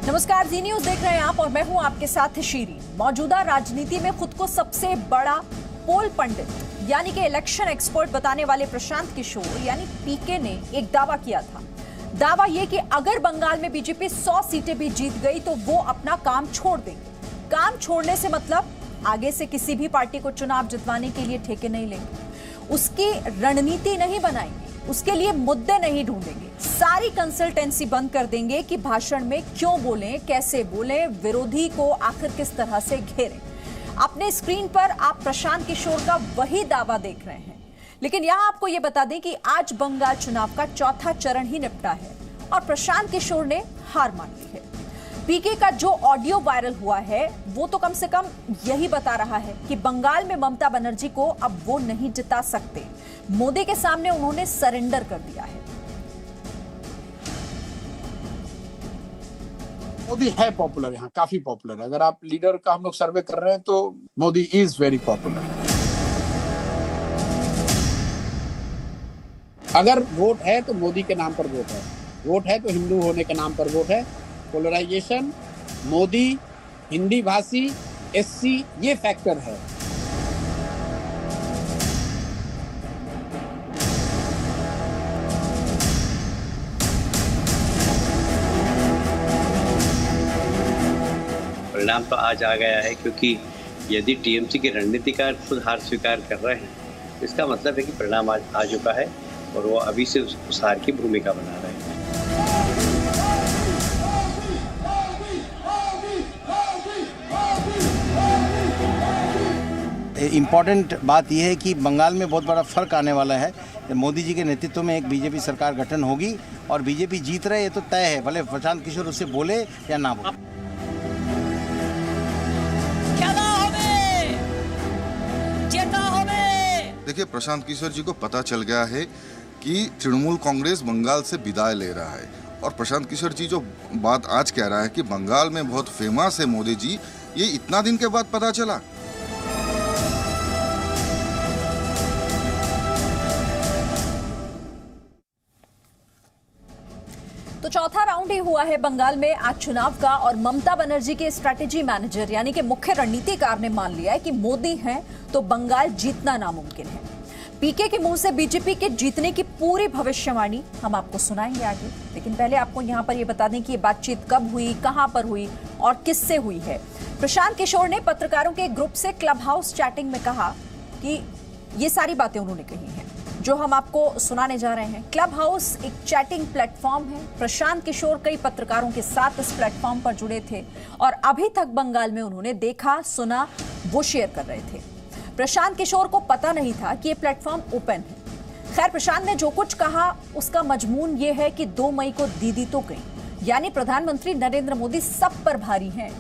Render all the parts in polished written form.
नमस्कार, जी न्यूज देख रहे हैं आप और मैं हूं आपके साथ शीरी। मौजूदा राजनीति में खुद को सबसे बड़ा पोल पंडित यानी कि इलेक्शन एक्सपर्ट बताने वाले प्रशांत किशोर यानी पीके ने एक दावा किया था। दावा यह कि अगर बंगाल में बीजेपी 100 सीटें भी जीत गई तो वो अपना काम छोड़ देंगे। काम छोड़ने से मतलब आगे से किसी भी पार्टी को चुनाव जितवाने के लिए ठेके नहीं लेंगे, उसकी रणनीति नहीं बनाएंगे, उसके लिए मुद्दे नहीं ढूंढेंगे, सारी कंसल्टेंसी बंद कर देंगे कि भाषण में क्यों बोलें, कैसे बोलें, विरोधी को आखिर किस तरह से घेरें। अपने स्क्रीन पर आप प्रशांत किशोर का वही दावा देख रहे हैं, लेकिन यहां आपको यह बता दें कि आज बंगाल चुनाव का चौथा चरण ही निपटा है और प्रशांत किशोर ने हार मान ली है। पीके का जो ऑडियो वायरल हुआ है वो तो कम से कम यही बता रहा है कि बंगाल में ममता बनर्जी को अब वो नहीं जिता सकते। मोदी के सामने उन्होंने सरेंडर कर दिया है। मोदी है पॉपुलर, यहाँ काफी पॉपुलर है। अगर आप लीडर का हम लोग सर्वे कर रहे हैं तो मोदी इज वेरी पॉपुलर। अगर वोट है तो मोदी के नाम पर वोट है, वोट है तो हिंदू होने के नाम पर वोट है। पोलराइजेशन, मोदी, हिंदी भाषी, एससी, ये फैक्टर है। परिणाम तो आज आ गया है, क्योंकि यदि टीएमसी के रणनीतिकार खुद हार स्वीकार कर रहे हैं, इसका मतलब है कि परिणाम आज आ चुका है और वो अभी से उस हार की भूमिका बना रहे हैं। इम्पॉर्टेंट बात यह है कि बंगाल में बहुत बड़ा फर्क आने वाला है। मोदी जी के नेतृत्व में एक बीजेपी सरकार गठन होगी और बीजेपी जीत रहे, ये तो तय है, भले प्रशांत किशोर उससे बोले या ना बोले। देखिए, प्रशांत किशोर जी को पता चल गया है कि तृणमूल कांग्रेस बंगाल से विदाई ले रहा है और प्रशांत किशोर जी जो बात आज कह रहा है कि बंगाल में बहुत फेमस है मोदी जी, ये इतना दिन के बाद पता चला। तो चौथा राउंड ही हुआ है बंगाल में आज चुनाव का और ममता बनर्जी के स्ट्रैटेजी मैनेजर यानी कि मुख्य रणनीतिकार ने मान लिया है कि मोदी हैं तो बंगाल जीतना नामुमकिन है। पीके के मुंह से बीजेपी के जीतने की पूरी भविष्यवाणी हम आपको सुनाएंगे आगे, लेकिन पहले आपको यहां पर यह बता दें कि ये बातचीत कब हुई, कहां पर हुई और किससे हुई है। प्रशांत किशोर ने पत्रकारों के ग्रुप से क्लब हाउस चैटिंग में कहा कि ये सारी बातें उन्होंने कही हैं जो हम आपको सुनाने जा रहे हैं। क्लब हाउस एक चैटिंग प्लेटफॉर्म है। प्रशांत किशोर कई पत्रकारों के साथ इस प्लेटफॉर्म पर जुड़े थे और अभी तक बंगाल में उन्होंने देखा, सुना, वो शेयर कर रहे थे। प्रशांत किशोर को पता नहीं था कि ये प्लेटफॉर्म ओपन है। खैर, प्रशांत ने जो कुछ कहा उसका मजमून ये है कि 2 मई को दीदी तो गई, यानी प्रधानमंत्री नरेंद्र मोदी सब पर भारी हैं।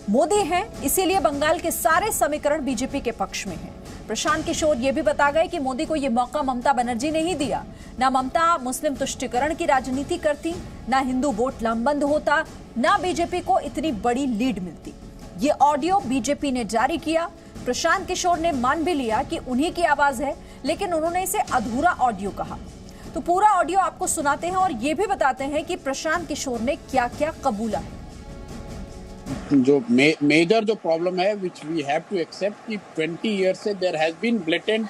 मोदी हैं, इसीलिए बंगाल के सारे समीकरण बीजेपी के पक्ष में हैं। प्रशांत किशोर ये भी बता गए कि मोदी को ये मौका ममता बनर्जी ने ही दिया। ना ममता मुस्लिम तुष्टीकरण की राजनीति करती, ना हिंदू वोट लामबंद होता, ना बीजेपी को इतनी बड़ी लीड मिलती। ये ऑडियो बीजेपी ने जारी किया। प्रशांत किशोर ने मान भी लिया कि उन्हीं की आवाज है, लेकिन उन्होंने इसे अधूरा ऑडियो कहा। तो पूरा ऑडियो आपको सुनाते हैं और ये भी बताते हैं कि प्रशांत किशोर ने क्या क्या कबूला है। जो मेजर जो प्रॉब्लम है which we have to accept कि 20 ईयर्स से there has been blatant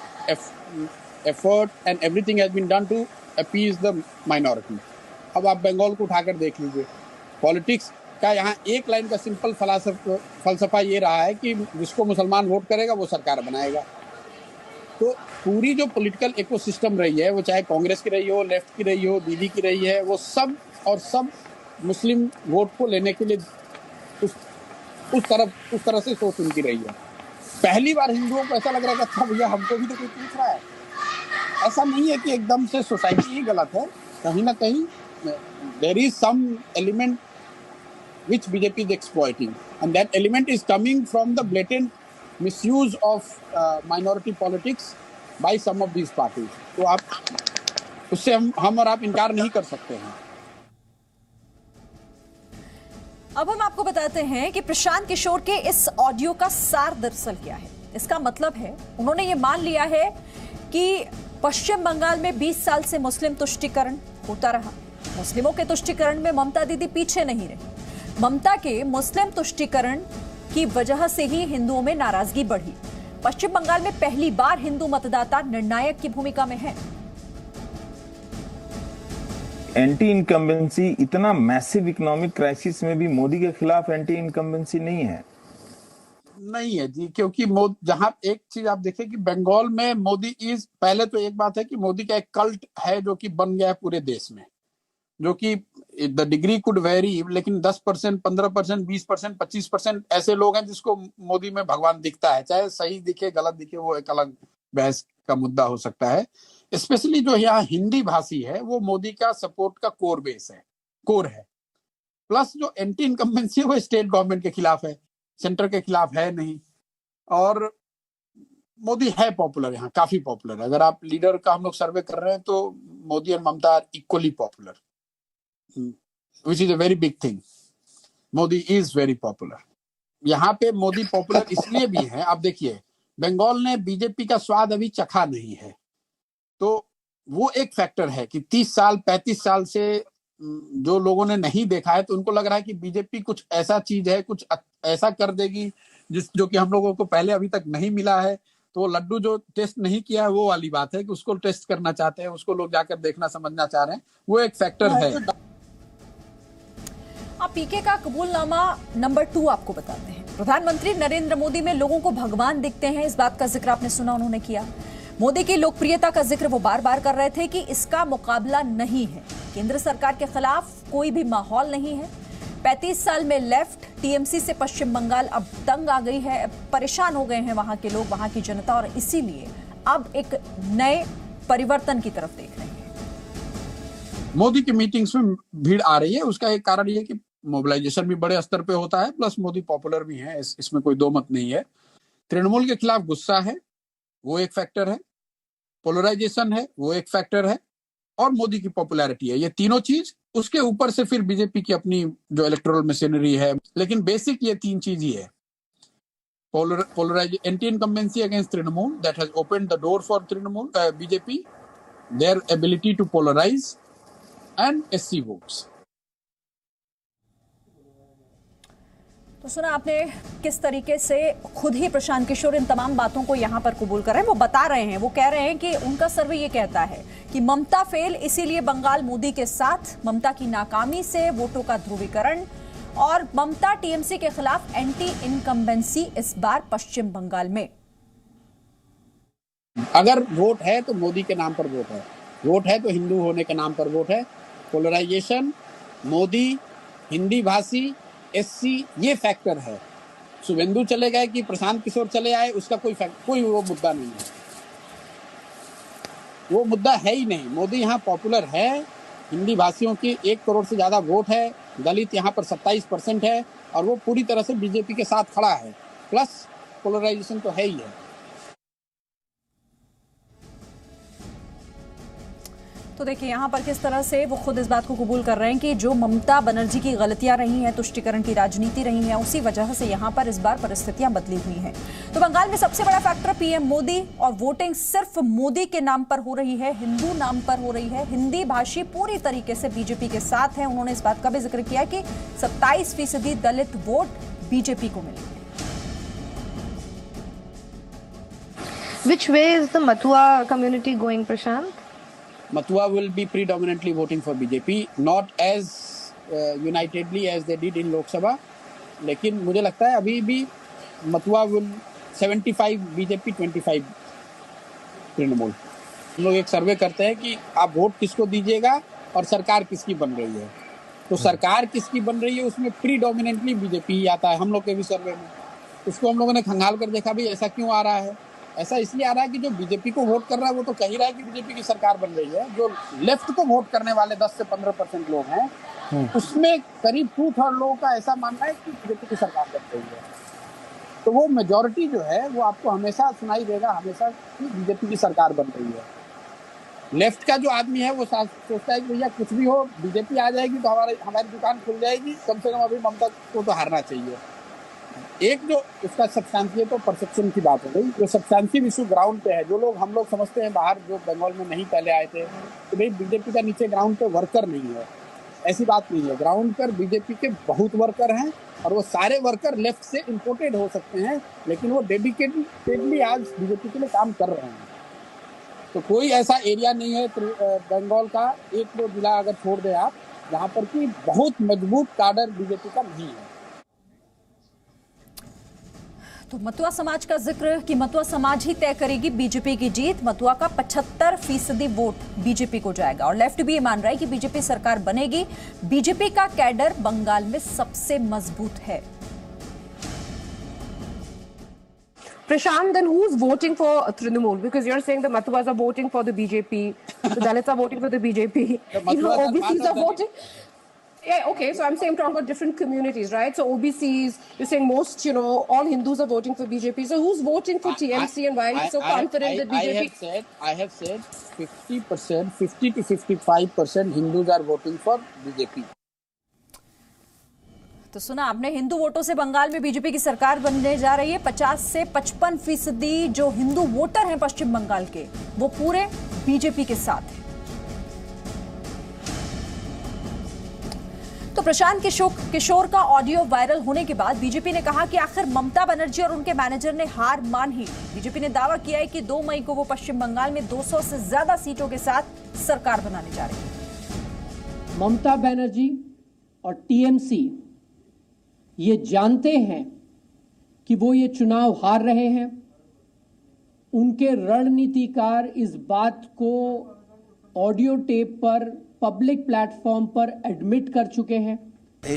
effort and everything has been done to appease the minority. अब आप बंगाल को उठाकर देख लीजिए, पॉलिटिक्स का यहाँ एक लाइन का सिंपल फलसफा ये रहा है कि जिसको मुसलमान वोट करेगा वो सरकार बनाएगा। तो पूरी जो पॉलिटिकल इकोसिस्टम रही है, वो चाहे कांग्रेस की रही हो, लेफ्ट की रही हो, दीदी की रही है, वो सब मुस्लिम वोट को लेने के लिए उस तरह से सोच उनकी रही है। पहली बार हिंदुओं को ऐसा लग रहा था भैया हमको भी तो कोई पूछ रहा है। ऐसा नहीं है कि एकदम से सोसाइटी ही गलत है, कहीं ना कहीं there is some element which BJP is exploiting, and that element is coming from the blatant misuse of minority politics by some of these parties. तो आप उससे हम और आप इनकार नहीं कर सकते हैं। अब हम आपको बताते हैं कि प्रशांत किशोर के इस ऑडियो का सार दरअसल क्या है। इसका मतलब है उन्होंने ये मान लिया है कि पश्चिम बंगाल में 20 साल से मुस्लिम तुष्टीकरण होता रहा। मुस्लिमों के तुष्टीकरण में ममता दीदी पीछे नहीं रही। ममता के मुस्लिम तुष्टीकरण की वजह से ही हिंदुओं में नाराजगी बढ़ी। पश्चिम बंगाल में पहली बार हिंदू मतदाता निर्णायक की भूमिका में है। एंटी इनकम्बेंसी, इतना मैसिव इकोनॉमिक क्राइसिस में भी मोदी के खिलाफ एंटी इनकम्बेंसी नहीं है। नहीं है जी, क्योंकि जहां एक चीज आप देखें कि बंगाल में मोदी पहले तो एक बात है कि मोदी का एक कल्ट है जो कि बन गया है पूरे देश में, जो कि द डिग्री कुड वेरी, लेकिन 10%, 15%, 20%, 25% ऐसे लोग हैं जिसको मोदी में भगवान दिखता है। चाहे सही दिखे गलत दिखे वो एक अलग बहस का मुद्दा हो सकता है। स्पेशली जो यहाँ हिंदी भाषी है वो मोदी का सपोर्ट का कोर है। प्लस जो एंटी इनकम्बेंसी है वो स्टेट गवर्नमेंट के खिलाफ है, सेंटर के खिलाफ है नहीं। और मोदी है पॉपुलर, यहाँ काफी पॉपुलर। अगर आप लीडर का हम लोग सर्वे कर रहे हैं तो मोदी और Mamata are equally popular, which is a very big thing. Modi is very popular. यहाँ पे मोदी पॉपुलर इसलिए भी है, आप देखिए बंगाल ने बीजेपी का स्वाद अभी चखा नहीं है, तो वो एक फैक्टर है कि 30 साल 35 साल से जो लोगों ने नहीं देखा है, तो उनको लग रहा है कि बीजेपी कुछ ऐसा चीज है, कुछ ऐसा कर देगी जो कि हम लोगों को पहले अभी तक नहीं मिला है। तो वो लड्डू जो टेस्ट नहीं किया है वो वाली बात है कि उसको टेस्ट करना चाहते हैं, उसको लोग जाकर देखना समझना चाह रहे हैं, वो एक फैक्टर है। अब पीके का कबूलनामा नंबर 2 आपको बताते हैं। प्रधानमंत्री नरेंद्र मोदी में लोगों को भगवान दिखते हैं, इस बात का जिक्र आपने सुना उन्होंने किया। मोदी की लोकप्रियता का जिक्र वो बार बार कर रहे थे कि इसका मुकाबला नहीं है, केंद्र सरकार के खिलाफ कोई भी माहौल नहीं है। 35 साल में लेफ्ट टीएमसी से पश्चिम बंगाल अब तंग आ गई है, परेशान हो गए हैं वहां के लोग, वहां की जनता, और इसीलिए अब एक नए परिवर्तन की तरफ देख रहे हैं। मोदी की मीटिंग्स में भीड़ आ रही है, उसका एक कारण ये है कि मोबिलाइजेशन भी बड़े स्तर पे होता है, प्लस मोदी पॉपुलर भी है, इसमें कोई दो मत नहीं है। तृणमूल के खिलाफ गुस्सा है, वो एक फैक्टर है। पोलराइजेशन है, वो एक फैक्टर है। और मोदी की पॉपुलैरिटी है, ये तीनों चीज। उसके ऊपर से फिर बीजेपी की अपनी जो इलेक्टोरल मशीनरी है, लेकिन बेसिक ये 3 चीज ही है। Anti incumbency against Trinamool, that has opened the door for Trinamool BJP, their ability to polarise and SC votes. तो सुना आपने किस तरीके से खुद ही प्रशांत किशोर इन तमाम बातों को यहां पर कबूल कर रहे हैं। वो बता रहे हैं, वो कह रहे हैं कि उनका सर्वे ये कहता है कि ममता फेल, इसीलिए बंगाल मोदी के साथ। ममता की नाकामी से वोटों का ध्रुवीकरण, और ममता टीएमसी के खिलाफ एंटी इनकम्बेंसी इस बार पश्चिम बंगाल में। अगर वोट है तो मोदी के नाम पर वोट है, वोट है तो हिंदू होने के नाम पर वोट है। पोलराइजेशन, मोदी, हिंदी भाषी, एससी, ये फैक्टर है। शुभेंदु चले गए कि प्रशांत किशोर चले आए, उसका कोई वो मुद्दा नहीं है, वो मुद्दा है ही नहीं। मोदी यहाँ पॉपुलर है, हिंदी भाषियों की 1 करोड़ से ज्यादा वोट है, दलित यहाँ पर 27% है, और वो पूरी तरह से बीजेपी के साथ खड़ा है। प्लस पोलराइजेशन तो है ही है। तो देखिए यहाँ पर किस तरह से वो खुद इस बात को कबूल कर रहे हैं कि जो ममता बनर्जी की गलतियां रही हैं, तुष्टीकरण की राजनीति रही है, उसी वजह से यहाँ पर इस बार परिस्थितियां बदली हुई हैं। तो बंगाल में सबसे बड़ा फैक्टर पीएम मोदी, और वोटिंग सिर्फ मोदी के नाम पर हो रही है, हिंदू नाम पर हो रही है। हिंदी भाषी पूरी तरीके से बीजेपी के साथ है। उन्होंने इस बात का भी जिक्र किया कि 27% दलित वोट बीजेपी को मिलेंगे। Which way is the Mathua community going, Prashant? Mathua will be predominantly voting for BJP, not as unitedly as they did in Lok Sabha, लेकिन मुझे लगता है अभी भी Mathua will 75 BJP 25 तृणमूल। हम लोग एक सर्वे करते हैं कि आप वोट किसको दीजिएगा और सरकार किसकी बन रही है, तो सरकार किसकी बन रही है उसमें प्रीडोमिनेंटली बीजेपी ही आता है। हम लोग के भी सर्वे में उसको हम लोगों ने खंगाल कर देखा भी ऐसा क्यों आ रहा है। ऐसा इसलिए आ रहा है कि जो बीजेपी को वोट कर रहा है वो तो कह ही रहा है कि बीजेपी की सरकार बन रही है। जो लेफ्ट को वोट करने वाले 10 से 15% लोग हैं, उसमें करीब 2/3 लोगों का ऐसा मानना है कि बीजेपी की सरकार बन रही है। तो वो मेजॉरिटी जो है वो आपको हमेशा सुनाई देगा, हमेशा कि बीजेपी की सरकार बन रही है। लेफ्ट का जो आदमी है वो सोचता है कि भैया कुछ भी हो, बीजेपी आ जाएगी तो हमारी दुकान खुल जाएगी, कम से कम अभी ममता को तो हारना चाहिए। एक जो उसका सब्सटेंशियल तो परसेप्शन की बात हो गई, जो सब्सटेंशियल इशू ग्राउंड पे है, जो लोग हम लोग समझते हैं बाहर जो बंगाल में नहीं पहले आए थे, तो भाई बीजेपी का नीचे ग्राउंड पे वर्कर नहीं है, ऐसी बात नहीं है। ग्राउंड पर बीजेपी के बहुत वर्कर हैं और वो सारे वर्कर लेफ्ट से इंपोर्टेड हो सकते हैं, लेकिन वो डेडिकेटेडली आज बीजेपी के लिए काम कर रहे हैं। तो कोई ऐसा एरिया नहीं है बंगाल का, एक दो जिला अगर छोड़ दें आप, जहाँ पर कि बहुत मजबूत काडर बीजेपी का नहीं है। तो मतुआ समाज का जिक्र कि मतुआ समाज ही तय करेगी बीजेपी की जीत। मतुआ का 75% वोट बीजेपी को जाएगा और लेफ्ट भी ये मान रहा है कि बीजेपी सरकार बनेगी। बीजेपी का कैडर बंगाल में सबसे मजबूत है। Prashant, then who's voting for Trinamool? Because you're saying the Matuas are voting for the BJP, the Dalits are voting for the BJP, even OBCs are voting. Yeah, okay, so I'm saying I'm talking about different communities, right? So OBCs, you're saying most, all Hindus are voting for BJP. So who's voting for TMC and why are you so confident that BJP? I have said 50%, 50 to 55% Hindus are voting for BJP. तो सुना आपने, हिंदू वोटों से बंगाल में BJP की सरकार बनने जा रही है। 50 से 55% जो हिंदू वोटर हैं पश्चिम बंगाल के, वो पूरे बीजेपी के साथ हैं। तो प्रशांत किशोर का ऑडियो वायरल होने के बाद बीजेपी ने कहा कि आखिर ममता बनर्जी और उनके मैनेजर ने हार मान ही। बीजेपी ने दावा किया है कि 2 मई को वो पश्चिम बंगाल में 200 से ज्यादा सीटों के साथ सरकार बनाने जा रही है। ममता बनर्जी और टीएमसी ये जानते हैं कि वो ये चुनाव हार रहे हैं। उनके रणनीतिकार इस बात को ऑडियो टेप पर, पब्लिक प्लेटफॉर्म पर एडमिट कर चुके हैं।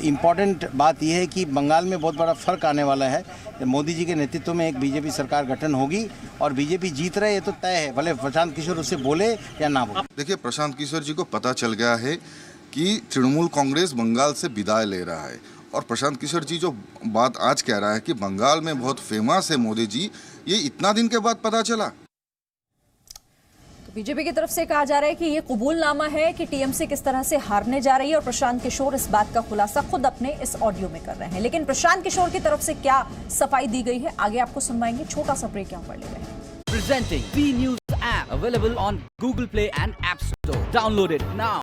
इम्पॉर्टेंट बात यह है कि बंगाल में बहुत बड़ा फर्क आने वाला है। मोदी जी के नेतृत्व में एक बीजेपी सरकार गठन होगी और बीजेपी जीत रहे, ये तो तय है, भले प्रशांत किशोर उससे बोले या ना बोले। देखिए, प्रशांत किशोर जी को पता चल गया है कि तृणमूल कांग्रेस बंगाल से विदाई ले रहा है। और प्रशांत किशोर जी जो बात आज कह रहा है कि बंगाल में बहुत फेमस है मोदी जी, ये इतना दिन के बाद पता चला। तो बीजेपी की तरफ से कहा जा रहा है कि ये कबूलनामा है कि टीएमसी किस तरह से हारने जा रही है और प्रशांत किशोर इस बात का खुलासा खुद अपने इस ऑडियो में कर रहे हैं। लेकिन प्रशांत किशोर की तरफ से क्या सफाई दी गई है, आगे आपको सुनवाएंगे। छोटा सा ब्रेक यहाँ पर ले रहे हैं। Presenting B News app available on Google Play and App Store. Download it now.